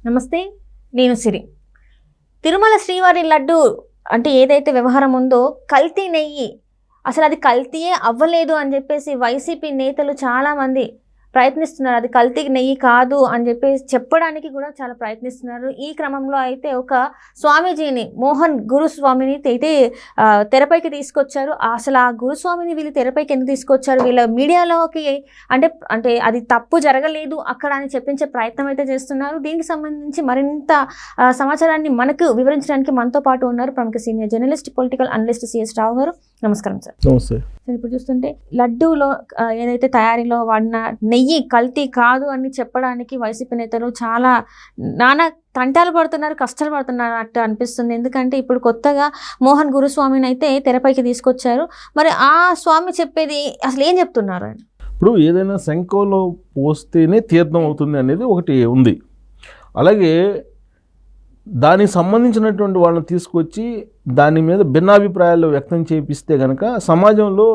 నమస్తే, నేను సిరి. తిరుమల శ్రీవారి లడ్డు అంటే ఏదైతే వ్యవహారం ఉందో, కల్తీ నెయ్యి, అసలు అది కల్తీయే అవ్వలేదు అని చెప్పేసి వైసీపీ నేతలు చాలామంది ప్రయత్నిస్తున్నారు. అది కల్తీ నెయ్యి కాదు అని చెప్పేసి చెప్పడానికి కూడా చాలా ప్రయత్నిస్తున్నారు. ఈ క్రమంలో అయితే ఒక స్వామీజీని, మోహన్ గురుస్వామిని అయితే తెరపైకి తీసుకొచ్చారు. అసలు ఆ గురుస్వామిని వీళ్ళు తెరపైకి ఎందుకు తీసుకొచ్చారు, వీళ్ళ మీడియాలోకి అంటే అది తప్పు జరగలేదు అక్కడ అని చెప్పించే ప్రయత్నం అయితే చేస్తున్నారు. దీనికి సంబంధించి మరింత సమాచారాన్ని మనకు వివరించడానికి మనతో పాటు ఉన్నారు ప్రముఖ senior journalist, political analyst CS Rao గారు. నమస్కారం సార్. నమస్తే సార్, ఇప్పుడు చూస్తుంటే లడ్డూలో ఏదైతే తయారీలో వాడిన నెయ్యి కల్తీ కాదు అని చెప్పడానికి వైసీపీ నేతలు చాలా నానా తంటాలు పడుతున్నారు, కష్టాలు పడుతున్నారు అట్టు అనిపిస్తుంది. ఎందుకంటే ఇప్పుడు కొత్తగా మోహన్ గురుస్వామిని అయితే తెరపైకి తీసుకొచ్చారు. మరి ఆ స్వామి చెప్పేది అసలు ఏం చెప్తున్నారు ఆయన? ఇప్పుడు ఏదైనా శంఖంలో పోస్తేనే తీర్థం అవుతుంది అనేది ఒకటి ఉంది. అలాగే దానికి సంబంధించినటువంటి వాళ్ళని తీసుకొచ్చి దాని మీద భిన్నాభిప్రాయాలు వ్యక్తం చేపిస్తే కనుక సమాజంలో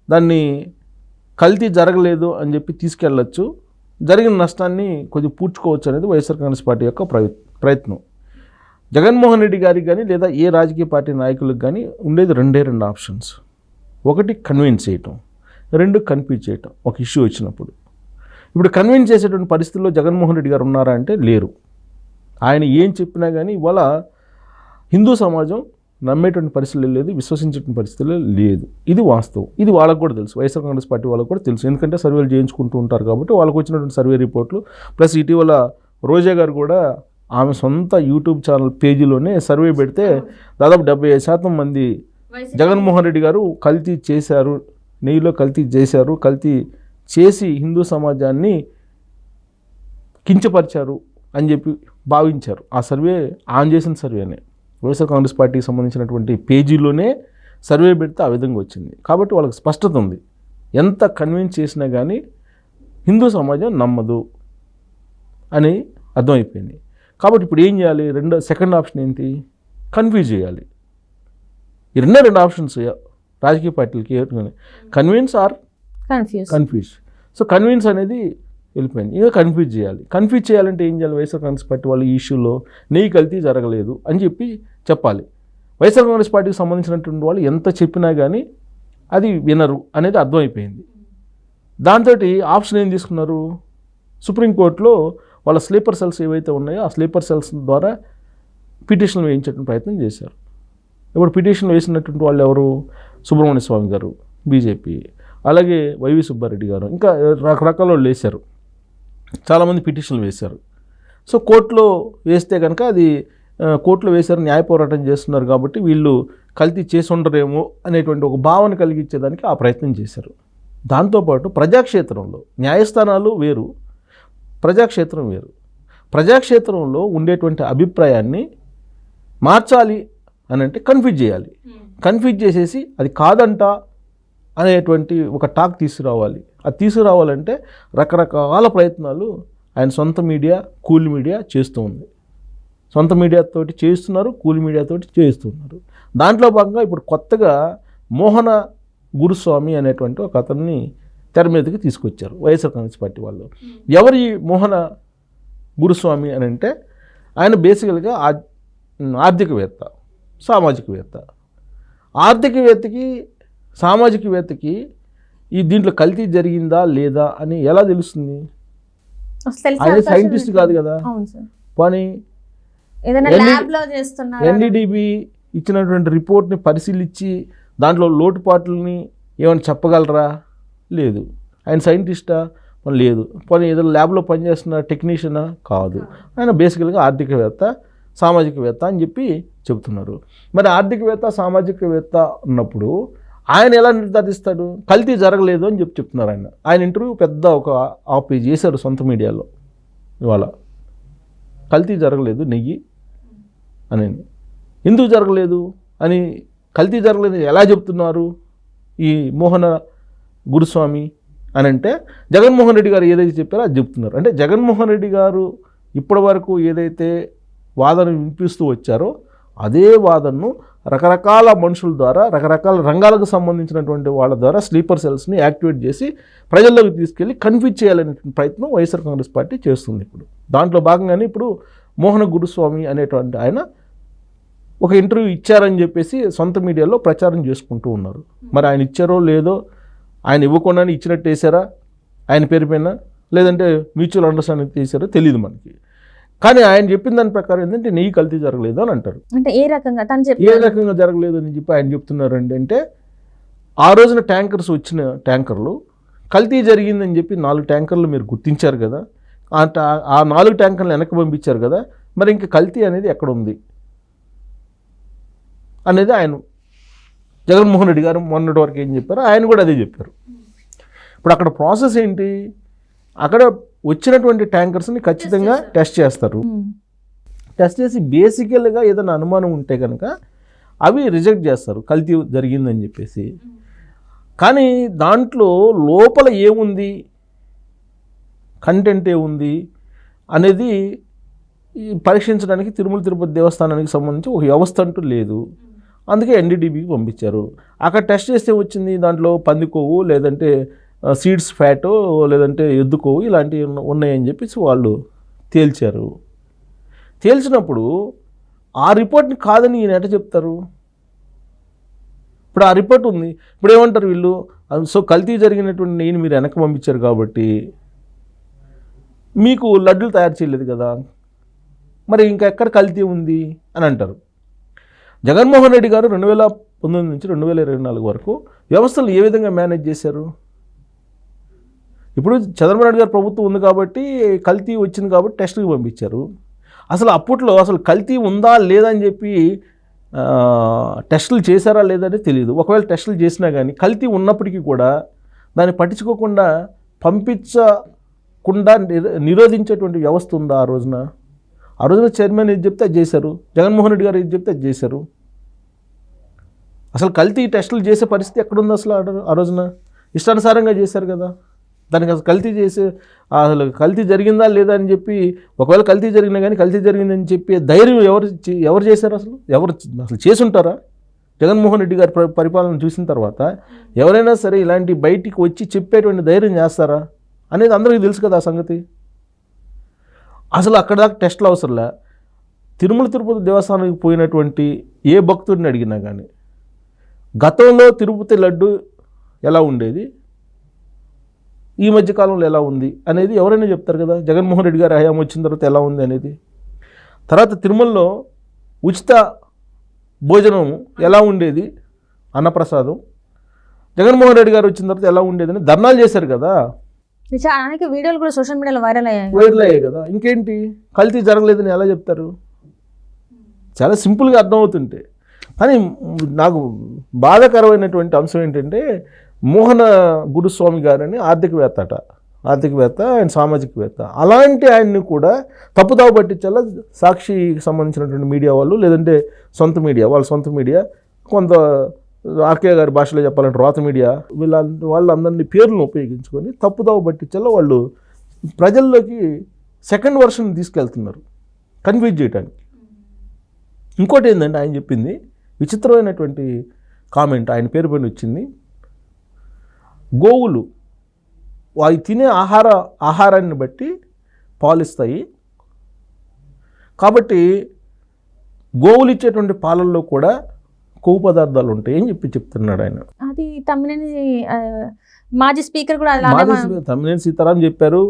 దాన్ని కల్తీ జరగలేదు అని చెప్పి తీసుకెళ్ళచ్చు, జరిగిన నష్టాన్ని కొద్దిగా పూడ్చుకోవచ్చు అనేది వైఎస్ఆర్ కాంగ్రెస్ పార్టీ యొక్క ప్రయత్నం. జగన్మోహన్ రెడ్డి గారికి కానీ లేదా ఏ రాజకీయ పార్టీ నాయకులకు కానీ ఉండేది రెండు ఆప్షన్స్. ఒకటి కన్విన్స్ చేయటం, రెండు కన్ఫ్యూజ్ చేయటం ఒక ఇష్యూ వచ్చినప్పుడు. ఇప్పుడు కన్విన్స్ చేసేటువంటి పరిస్థితుల్లో జగన్మోహన్ రెడ్డి గారు ఉన్నారా అంటే లేరు. ఆయన ఏం చెప్పినా కానీ ఇవాళ హిందూ సమాజం నమ్మేటువంటి పరిస్థితులు లేదు, విశ్వసించేటువంటి పరిస్థితులు లేదు. ఇది వాస్తవం. ఇది వాళ్ళకు కూడా తెలుసు, వైఎస్ఆర్ కాంగ్రెస్ పార్టీ వాళ్ళకు కూడా తెలుసు. ఎందుకంటే సర్వేలు చేయించుకుంటూ ఉంటారు కాబట్టి వాళ్ళకు వచ్చినటువంటి సర్వే రిపోర్ట్లు, ప్లస్ ఇటీవల రోజా గారు కూడా ఆమె సొంత యూట్యూబ్ ఛానల్ పేజీలోనే సర్వే పెడితే దాదాపు 75% మంది జగన్మోహన్ రెడ్డి గారు కల్తీ చేశారు, నెయ్యిలో కల్తీ చేశారు, కల్తీ చేసి హిందూ సమాజాన్ని కించపరిచారు అని చెప్పి భావించారు. ఆ సర్వే ఆన్ చేసిన సర్వేనే వైఎస్ఆర్ కాంగ్రెస్ పార్టీకి సంబంధించినటువంటి పేజీలోనే సర్వే పెడితే ఆ విధంగా వచ్చింది. కాబట్టి వాళ్ళకి స్పష్టత ఉంది, ఎంత కన్విన్స్ చేసినా కానీ హిందూ సమాజం నమ్మదు అని అర్థమైపోయింది. కాబట్టి ఇప్పుడు ఏం చేయాలి? సెకండ్ ఆప్షన్ ఏంటి? కన్ఫ్యూజ్ చేయాలి. ఈ రెండు ఆప్షన్స్ రాజకీయ పార్టీలకి, convince or confuse. So convince అనేది వెళ్ళిపోయింది, ఇక కన్ఫ్యూజ్ చేయాలి. కన్ఫ్యూజ్ చేయాలంటే ఏం చేయాలి? వైఎస్ఆర్ కాంగ్రెస్ పార్టీ వాళ్ళ ఈ ఇష్యూలో నెయ్యి కల్తీ జరగలేదు అని చెప్పి చెప్పాలి. వైఎస్ఆర్ కాంగ్రెస్ పార్టీకి సంబంధించినటువంటి వాళ్ళు ఎంత చెప్పినా కానీ అది వినరు అనేది అర్థమైపోయింది. దాంతో ఆప్షన్ ఏం తీసుకున్నారు? సుప్రీంకోర్టులో వాళ్ళ స్లీపర్ సెల్స్ ఏవైతే ఉన్నాయో ఆ స్లీపర్ సెల్స్ ద్వారా పిటిషన్లు వేయించేటువంటి ప్రయత్నం చేశారు. ఇప్పుడు పిటిషన్లు వేసినటువంటి వాళ్ళు ఎవరు? సుబ్రహ్మణ్య స్వామి గారు, బీజేపీ, అలాగే వైవి సుబ్బారెడ్డి గారు, ఇంకా రకరకాల వాళ్ళు వేశారు. చాలామంది పిటిషన్లు వేశారు. సో కోర్టులో వేస్తే కనుక అది కోర్టులో వేశారు, న్యాయ పోరాటం చేస్తున్నారు కాబట్టి వీళ్ళు కల్తీ చేసి ఉండరేమో అనేటువంటి ఒక భావన కలిగించేదానికి ఆ ప్రయత్నం చేశారు. దాంతోపాటు ప్రజాక్షేత్రంలో న్యాయస్థానాలు వేరు, ప్రజాక్షేత్రం వేరు. ప్రజాక్షేత్రంలో ఉండేటువంటి అభిప్రాయాన్ని మార్చాలి అని అంటే కన్ఫ్యూజ్ చేయాలి. కన్ఫ్యూజ్ చేసేసి అది కాదంట అనేటువంటి ఒక టాక్ తీసుకురావాలి. అది తీసుకురావాలంటే రకరకాల ప్రయత్నాలు ఆయన సొంత మీడియా, కూల్ మీడియా చేస్తూ ఉంది. సొంత మీడియాతోటి చేస్తున్నారు, కూల్ మీడియాతోటి చేస్తున్నారు. దాంట్లో భాగంగా ఇప్పుడు కొత్తగా మోహన గురుస్వామి అనేటువంటి ఒక అతన్ని తెర మీదకి తీసుకొచ్చారు వైఎస్ఆర్ కాంగ్రెస్ పార్టీ వాళ్ళు. ఎవరి మోహన గురుస్వామి అని అంటే ఆయన బేసికల్గా ఆర్థికవేత్త, సామాజికవేత్త. ఆర్థికవేత్తకి, సామాజికవేత్తకి ఈ దీంట్లో కల్తీ జరిగిందా లేదా అని ఎలా తెలుస్తుంది? ఆయన సైంటిస్ట్ కాదు కదా. కానీ ఎన్డీడీబీ ఇచ్చినటువంటి రిపోర్ట్ని పరిశీలించి దాంట్లో లోటుపాట్లని ఏమైనా చెప్పగలరా? లేదు. ఆయన సైంటిస్టా? లేదు. పోనీ ఏదైనా ల్యాబ్లో పనిచేస్తున్న టెక్నీషియనా? కాదు. ఆయన బేసికల్గా ఆర్థికవేత్త, సామాజికవేత్త అని చెప్పి చెబుతున్నారు. మరి ఆర్థికవేత్త, సామాజికవేత్త ఉన్నప్పుడు ఆయన ఎలా నిర్ధారిస్తాడు? కల్తీ జరగలేదు అని చెప్తున్నారు. ఆయన ఇంటర్వ్యూ పెద్ద ఒక హాఫ్ పేజ్ చేశారు సొంత మీడియాలో. ఇవాళ కల్తీ జరగలేదు నెయ్యి అని, ఎందుకు జరగలేదు అని, కల్తీ జరగలేదు ఎలా చెప్తున్నారు ఈ మోహన గురుస్వామి అని అంటే, జగన్మోహన్ రెడ్డి గారు ఏదైతే చెప్పారో అది చెప్తున్నారు. అంటే జగన్మోహన్ రెడ్డి గారు ఇప్పటి వరకు ఏదైతే వాదన వినిపిస్తూ వచ్చారో అదే వాదనను రకరకాల మనుషుల ద్వారా రకరకాల రంగాలకు సంబంధించినటువంటి వాళ్ళ ద్వారా స్లీపర్ సెల్స్ని యాక్టివేట్ చేసి ప్రజల్లోకి తీసుకెళ్ళి కన్ఫ్యూజ్ చేయాలనే ప్రయత్నం వైఎస్ఆర్ కాంగ్రెస్ పార్టీ చేస్తుంది. ఇప్పుడు దాంట్లో భాగంగానే ఇప్పుడు మోహన గురుస్వామి అనేటువంటి ఆయన ఒక ఇంటర్వ్యూ ఇచ్చారని చెప్పేసి సొంత మీడియాలో ప్రచారం చేసుకుంటూ ఉన్నారు. మరి ఆయన ఇచ్చారో లేదో, ఆయన ఇవ్వకుండానే ఇచ్చినట్టు వేసారా ఆయన పేరు పైన, లేదంటే మ్యూచువల్ అండర్స్టాండింగ్ చేశారో తెలియదు మనకి. కానీ ఆయన చెప్పిన దాని ప్రకారం ఏంటంటే నెయ్యి కల్తీ జరగలేదు అని అంటారు. అంటే ఏ రకంగా జరగలేదు అని చెప్పి ఆయన చెప్తున్నారండి. అంటే ఆ రోజున ట్యాంకర్స్ వచ్చిన ట్యాంకర్లు కల్తీ జరిగిందని చెప్పి 4 ట్యాంకర్లు మీరు గుర్తించారు కదా, ఆ 4 ట్యాంకర్లు వెనక్కి పంపించారు కదా, మరి ఇంకా కల్తీ అనేది ఎక్కడ ఉంది అనేది ఆయన జగన్మోహన్ రెడ్డి గారు మొన్నటి వరకు ఏం చెప్పారో ఆయన కూడా అదే చెప్పారు. ఇప్పుడు అక్కడ ప్రాసెస్ ఏంటి, అక్కడ వచ్చినటువంటి ట్యాంకర్స్ని ఖచ్చితంగా టెస్ట్ చేస్తారు. టెస్ట్ చేసి బేసికల్గా ఏదైనా అనుమానం ఉంటే కనుక అవి రిజెక్ట్ చేస్తారు కల్తీ జరిగిందని చెప్పేసి. కానీ దాంట్లో లోపల ఏముంది, కంటెంట్ ఏముంది అనేది పరీక్షించడానికి తిరుమల తిరుపతి దేవస్థానానికి సంబంధించి ఒక వ్యవస్థ అంటూ లేదు. అందుకే ఎన్డీడీబీకి పంపించారు. అక్కడ టెస్ట్ చేస్తే వచ్చింది దాంట్లో పంది కొవ్వు, లేదంటే సీడ్స్ ఫ్యాటో, లేదంటే ఎద్దు కొవ్వు ఇలాంటివి ఉన్నాయని చెప్పేసి వాళ్ళు తేల్చారు. తేల్చినప్పుడు ఆ రిపోర్ట్ని కాదని ఈయన ఎట్లా చెప్తారు? ఇప్పుడు ఆ రిపోర్ట్ ఉంది, ఇప్పుడు ఏమంటారు వీళ్ళు, సో కల్తీ జరిగినటువంటి నెయ్యిని మీరు వెనక్కి పంపించారు కాబట్టి మీకు లడ్డూలు తయారు చేయలేదు కదా, మరి ఇంకా ఎక్కడ కల్తీ ఉంది అని అంటారు. జగన్మోహన్ రెడ్డి గారు 2019 నుంచి 2024 వరకు వ్యవస్థలు ఏ విధంగా మేనేజ్ చేశారు? ఇప్పుడు చంద్రబాబు నాయుడు గారు ప్రభుత్వం ఉంది కాబట్టి కల్తీ వచ్చింది కాబట్టి టెస్ట్కి పంపించారు. అసలు అప్పట్లో అసలు కల్తీ ఉందా లేదా అని చెప్పి టెస్టులు చేశారా లేదని తెలియదు. ఒకవేళ టెస్టులు చేసినా కానీ కల్తీ ఉన్నప్పటికీ కూడా దాన్ని పట్టించుకోకుండా పంపించకుండా నిరోధించేటువంటి వ్యవస్థ ఉందా ఆ రోజున? ఆ రోజున చైర్మన్ ఏది చెప్తే అది చేశారు, జగన్మోహన్ రెడ్డి గారు ఏది చెప్తే అది చేశారు. అసలు కల్తీ టెస్టులు చేసే పరిస్థితి ఎక్కడుంది అసలు ఆ రోజున? ఇష్టానుసారంగా చేశారు కదా. దానికి అసలు కల్తీ చేసే అసలు కల్తీ జరిగిందా లేదా అని చెప్పి, ఒకవేళ కల్తీ జరిగినా కానీ కల్తీ జరిగిందని చెప్పి ధైర్యం ఎవరు చేశారు? అసలు చేసి ఉంటారా? జగన్మోహన్ రెడ్డి గారి పరిపాలన చూసిన తర్వాత ఎవరైనా సరే ఇలాంటి బయటికి వచ్చి చెప్పేటువంటి ధైర్యం చేస్తారా అనేది అందరికీ తెలుసు కదా ఆ సంగతి. అసలు అక్కడ దాకా టెస్టులు అవసరంలే. తిరుమల తిరుపతి దేవస్థానానికి పోయినటువంటి ఏ భక్తుడిని అడిగినా కానీ గతంలో తిరుపతి లడ్డు ఎలా ఉండేది, ఈ మధ్యకాలంలో ఎలా ఉంది అనేది ఎవరైనా చెప్తారు కదా. జగన్మోహన్ రెడ్డి గారి హయాం వచ్చిన తర్వాత ఎలా ఉంది అనేది. తర్వాత తిరుమలలో ఉచిత భోజనం ఎలా ఉండేది, అన్నప్రసాదం, జగన్మోహన్ రెడ్డి గారు వచ్చిన తర్వాత ఎలా ఉండేది అని ధర్నాలు చేశారు కదా. అనేక వీడియోలు కూడా సోషల్ మీడియాలో వైరల్ అయ్యాయి కదా. ఇంకేంటి, కల్తీ జరగలేదని ఎలా చెప్తారు? చాలా సింపుల్గా అర్థమవుతుంటే. కానీ నాకు బాధాకరమైనటువంటి అంశం ఏంటంటే, మోహన గురుస్వామి గారని ఆర్థికవేత్త ఆయన సామాజికవేత్త, అలాంటి ఆయన్ని కూడా తప్పుదావ పట్టించాలా సాక్షికి సంబంధించినటువంటి మీడియా వాళ్ళు, లేదంటే వాళ్ళ సొంత మీడియా, కొంత ఆర్కే గారి భాషలో చెప్పాలంటే రోత మీడియా, వాళ్ళందరినీ పేర్లను ఉపయోగించుకొని తప్పుదావ పట్టించాలో వాళ్ళు ప్రజల్లోకి సెకండ్ వర్షన్ తీసుకెళ్తున్నారు కన్ఫ్యూజ్ చేయడానికి. ఇంకోటి ఏంటంటే ఆయన చెప్పింది విచిత్రమైనటువంటి కామెంట్ ఆయన పేరు పైన వచ్చింది. గోవులు అవి తినే ఆహారాన్ని బట్టి పాలిస్తాయి కాబట్టి గోవులు ఇచ్చేటువంటి పాలల్లో కూడా కొవ్వు పదార్థాలు ఉంటాయి అని చెప్తున్నాడు ఆయన. అది మాజీ స్పీకర్ కూడా తమ్మినేని సీతారాం చెప్పారు.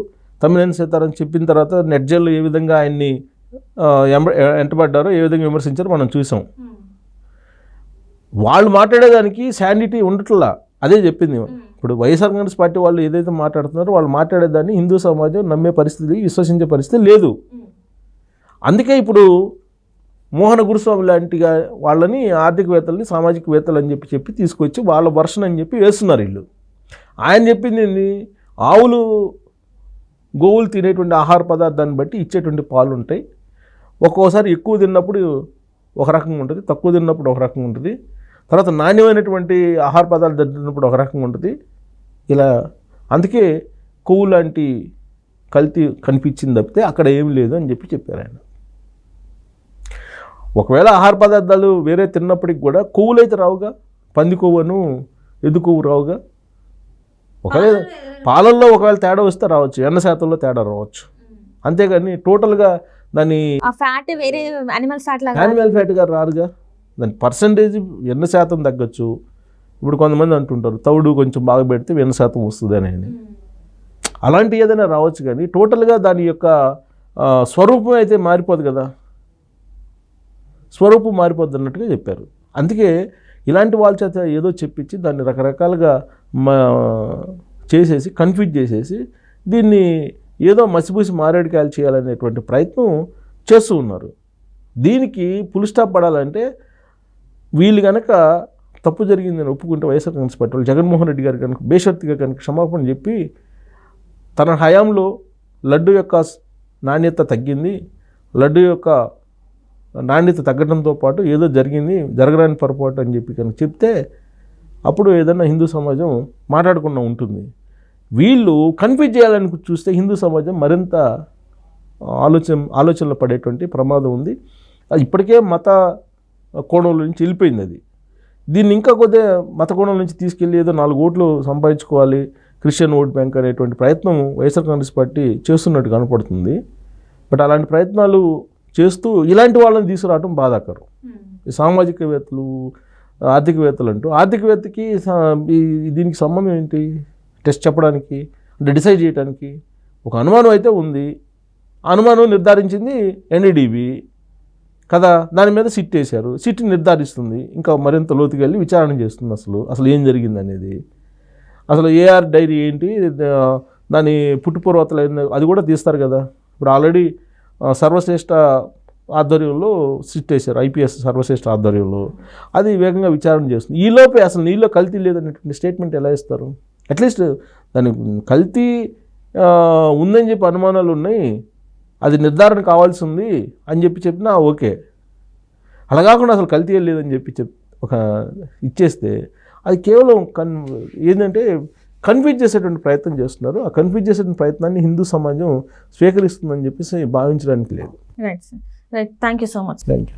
తమ్మినేని సీతారాం చెప్పిన తర్వాత నెట్జర్లు ఏ విధంగా ఆయన్ని ఎంటబడ్డారో, ఏ విధంగా విమర్శించారో మనం చూసాం. వాళ్ళు మాట్లాడేదానికి శాండిటీ ఉండట్లా, అదే చెప్పింది. ఇప్పుడు వైఎస్ఆర్ కాంగ్రెస్ పార్టీ వాళ్ళు ఏదైతే మాట్లాడుతున్నారో వాళ్ళు మాట్లాడేదాన్ని హిందూ సమాజం నమ్మే పరిస్థితి, విశ్వసించే పరిస్థితి లేదు. అందుకే ఇప్పుడు మోహన గురుస్వామి లాంటి వాళ్ళని ఆర్థికవేత్తలని సామాజికవేత్తలు అని చెప్పి తీసుకొచ్చి వాళ్ళ వర్షన్ అని చెప్పి వేస్తున్నారు వీళ్ళు. ఆయన చెప్పింది ఏంటి, గోవులు తినేటువంటి ఆహార పదార్థాన్ని బట్టి ఇచ్చేటువంటి పాలు ఉంటాయి. ఒక్కోసారి ఎక్కువ తిన్నప్పుడు ఒక రకంగా ఉంటుంది, తక్కువ తిన్నప్పుడు ఒక రకంగా ఉంటుంది, తర్వాత నాణ్యమైనటువంటి ఆహార పదార్థాలు తిన్నప్పుడు ఒక రకంగా ఉంటుంది. ఇలా అందుకే కొవ్వు లాంటి కల్తీ కనిపించింది తప్పితే అక్కడ ఏం లేదు అని చెప్పారు ఆయన. ఒకవేళ ఆహార పదార్థాలు వేరే తిన్నప్పటికి కూడా కొవ్వులు అయితే రావుగా, పంది కొవ్వును ఎద్దు కొవ్వు రావుగా. ఒకవేళ పాలల్లో ఒకవేళ తేడా వస్తే రావచ్చు, ఎన్న శాతంలో తేడా రావచ్చు, అంతేగాని టోటల్గా దాన్ని ఆ ఫ్యాట్ వేరే యానిమల్ ఫ్యాట్ లాగా యానిమల్ ఫ్యాట్గా రాదుగా. దాని పర్సంటేజ్ ఎన్న శాతం తగ్గచ్చు. ఇప్పుడు కొంతమంది అంటుంటారు తౌడు కొంచెం బాగా పెడితే ఎన్న శాతం వస్తుంది అని. అలాంటి ఏదైనా రావచ్చు, కానీ టోటల్గా దాని యొక్క స్వరూపం అయితే మారిపోదు కదా, స్వరూపం మారిపోద్ది అన్నట్టుగా చెప్పారు. అందుకే ఇలాంటి వాళ్ళ చేత ఏదో చెప్పించి దాన్ని రకరకాలుగా చేసేసి కన్ఫ్యూజ్ చేసేసి దీన్ని ఏదో మసిపూసి మారేడుకాయలు చేయాలనేటువంటి ప్రయత్నం చేస్తూ ఉన్నారు. దీనికి ఫుల్ స్టాప్ పడాలంటే వీళ్ళు కనుక తప్పు జరిగిందని ఒప్పుకుంటే వైఎస్ఆర్ కాంగ్రెస్ పార్టీ వాళ్ళు జగన్మోహన్ రెడ్డి గారు కనుక బేషరతుగా కనుక క్షమాపణ చెప్పి తన హయాంలో లడ్డు యొక్క నాణ్యత తగ్గింది, లడ్డు యొక్క నాణ్యత తగ్గడంతో పాటు ఏదో జరిగింది, జరగరాని పొరపాటు అని చెప్పి కనుక చెప్తే అప్పుడు ఏదైనా హిందూ సమాజం మాట్లాడకుండా ఉంటుంది. వీళ్ళు కన్ఫ్యూజ్ చేయాలని చూస్తే హిందూ సమాజం మరింత ఆలోచనలో పడేటువంటి ప్రమాదం ఉంది. అది ఇప్పటికే మత కోణంలో నుంచి వెళ్ళిపోయింది. అది దీన్ని ఇంకా కొద్దిగా మత కోణం నుంచి తీసుకెళ్ళి ఏదో 4 ఓట్లు సంపాదించుకోవాలి, క్రిస్టియన్ ఓట్ బ్యాంక్ అనేటువంటి ప్రయత్నం వైఎస్ఆర్ కాంగ్రెస్ పార్టీ చేస్తున్నట్టు కనపడుతుంది. బట్ అలాంటి ప్రయత్నాలు చేస్తూ ఇలాంటి వాళ్ళని తీసుకురావడం బాధాకరం. ఈ సామాజికవేత్తలు, ఆర్థికవేత్తలు అంటూ ఆర్థికవేత్తకి దీనికి సంబంధం ఏంటి? టెస్ట్ చెప్పడానికి అంటే డిసైడ్ చేయడానికి ఒక అనుమానం అయితే ఉంది. అనుమానం నిర్ధారించింది ఎన్డీడీబీ కదా, దాని మీద సిట్ వేశారు. సిట్ నిర్ధారిస్తుంది, ఇంకా మరింత లోతుకి వెళ్ళి విచారణ చేస్తుంది అసలు ఏం జరిగింది అనేది. అసలు ఏఆర్ డైరీ ఏంటి, దాని పుట్టుపూర్వతలు అది కూడా తీస్తారు కదా. ఇప్పుడు ఆల్రెడీ సర్వశ్రేష్ఠ ఆధ్వర్యంలో సిట్ వేశారు, ఐపీఎస్ సర్వశ్రేష్ఠ ఆధ్వర్యంలో. అది వేగంగా విచారణ చేస్తుంది. ఈలోపే అసలు నీళ్ళలో కల్తీ లేదనేటువంటి స్టేట్మెంట్ ఎలా ఇస్తారు? అట్లీస్ట్ దాని కల్తీ ఉందని చెప్పి అనుమానాలు ఉన్నాయి, అది నిర్ధారణ కావాల్సి ఉంది అని చెప్పినా ఓకే. అలా కాకుండా అసలు కల్తీ లేదని చెప్పి ఒక ఇచ్చేస్తే అది కేవలం ఏంటంటే కన్ఫ్యూజ్ చేసేటువంటి ప్రయత్నం చేస్తున్నారు. ఆ కన్ఫ్యూజ్ చేసేటువంటి ప్రయత్నాన్ని హిందూ సమాజం స్వీకరిస్తుందని చెప్పేసి భావించడానికి లేదు. Right sir, right. Thank you so much. Thank you.